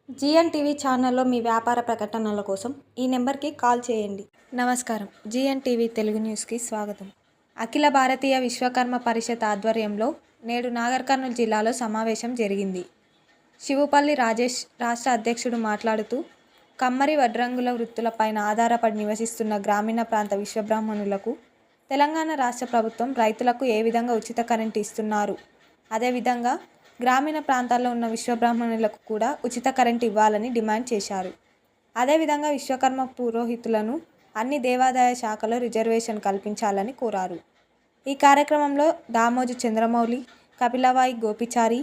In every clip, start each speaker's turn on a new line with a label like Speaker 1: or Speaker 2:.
Speaker 1: జీఎన్టీవీ ఛానల్లో మీ వ్యాపార ప్రకటనల కోసం ఈ నెంబర్కి కాల్ చేయండి. నమస్కారం. జీఎన్టీవీ తెలుగు న్యూస్కి స్వాగతం. అఖిల భారతీయ విశ్వకర్మ పరిషత్ ఆధ్వర్యంలో నేడు నాగర్ కర్నూలు జిల్లాలో సమావేశం జరిగింది. శివుపల్లి రాజేష్ రాష్ట్ర అధ్యక్షుడు మాట్లాడుతూ, కమ్మరి వడ్రంగుల వృత్తులపైన ఆధారపడి నివసిస్తున్న గ్రామీణ ప్రాంత విశ్వబ్రాహ్మణులకు తెలంగాణ రాష్ట్ర ప్రభుత్వం రైతులకు ఏ విధంగా ఉచిత కరెంటు ఇస్తున్నారు, అదేవిధంగా గ్రామీణ ప్రాంతాల్లో ఉన్న విశ్వబ్రాహ్మణులకు కూడా ఉచిత కరెంటు ఇవ్వాలని డిమాండ్ చేశారు. అదేవిధంగా విశ్వకర్మ పురోహితులను అన్ని దేవాదాయ శాఖలో రిజర్వేషన్ కల్పించాలని కోరారు. ఈ కార్యక్రమంలో దామోజు చంద్రమౌళి, కపిలవాయి గోపిచారి,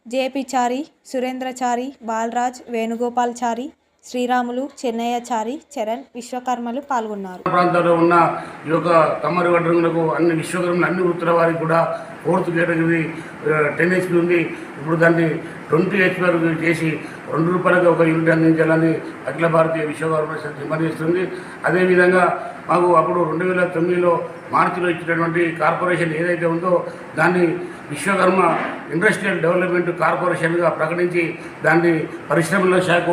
Speaker 1: జేపిచారి, సురేంద్రచారి, బాలరాజ్, వేణుగోపాల్చారి, శ్రీరాములు, చెన్నయ్యచారి, చరణ్, విశ్వకర్మలు పాల్గొన్నారు.
Speaker 2: ప్రాంతాల్లో ఉన్న ఈ యొక్క కమ్మరి వడ్రంగులకు అన్ని విశ్వకర్మలు అన్ని వృత్తుల వారికి కూడా 4th కేటగిరీ 10 HP ఉంది. ఇప్పుడు దాన్ని 20 HP వరకు చేసి ₹2 ఒక యూనిట్ అందించాలని అఖిల భారతీయ విశ్వకర్మ పరిషత్ డిమాండ్ చేస్తుంది. అదేవిధంగా మాకు అప్పుడు 2009లో మార్చిలో ఇచ్చినటువంటి కార్పొరేషన్ ఏదైతే ఉందో దాన్ని విశ్వకర్మ ఇండస్ట్రియల్ డెవలప్మెంట్ కార్పొరేషన్గా ప్రకటించి దాన్ని పరిశ్రమల శాఖ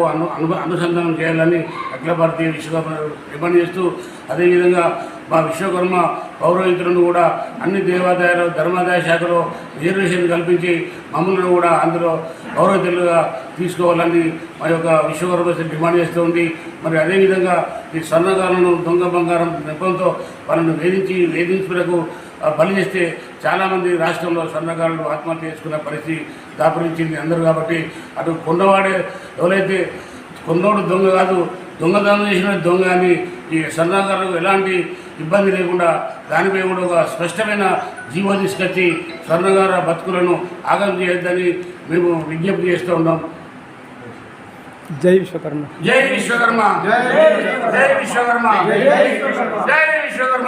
Speaker 2: అనుసంధానం చేయాలని అఖిల భారతీయ విశ్వకర్మ డిమాండ్ చేస్తూ, అదేవిధంగా మా విశ్వకర్మ పౌరోహితులను కూడా అన్ని దేవాదాయాలు ధర్మాదాయ శాఖలో రిజర్వేషన్ కల్పించి మమ్మల్ని కూడా అందులో పౌరోహితులుగా తీసుకోవాలని మా యొక్క విశ్వకర్మ డిమాండ్ చేస్తూ ఉంది. మరి అదేవిధంగా ఈ స్వర్ణకారులను దొంగ బంగారం నెపంతో వాళ్ళను వేధించులకు బలి చేస్తే చాలామంది రాష్ట్రంలో స్వర్ణకారులు ఆత్మహత్య చేసుకున్న పరిస్థితి దాపురించింది అందరూ. కాబట్టి అటు కొండవాడే ఎవరైతే కొండోడు దొంగ కాదు, దొంగతనం చేసిన దొంగ అని ఈ స్వర్ణకారులకు ఎలాంటి ఇబ్బంది లేకుండా దానిపై కూడా ఒక స్పష్టమైన జీవో తీసుకొచ్చి స్వర్ణకార బతుకులను ఆగం చేయొద్దని మేము విజ్ఞప్తి చేస్తూ ఉన్నాం.
Speaker 3: జై విశ్వకర్మ.
Speaker 2: జై విశ్వకర్మ. జై విశ్వకర్మ. జై విశ్వకర్మ.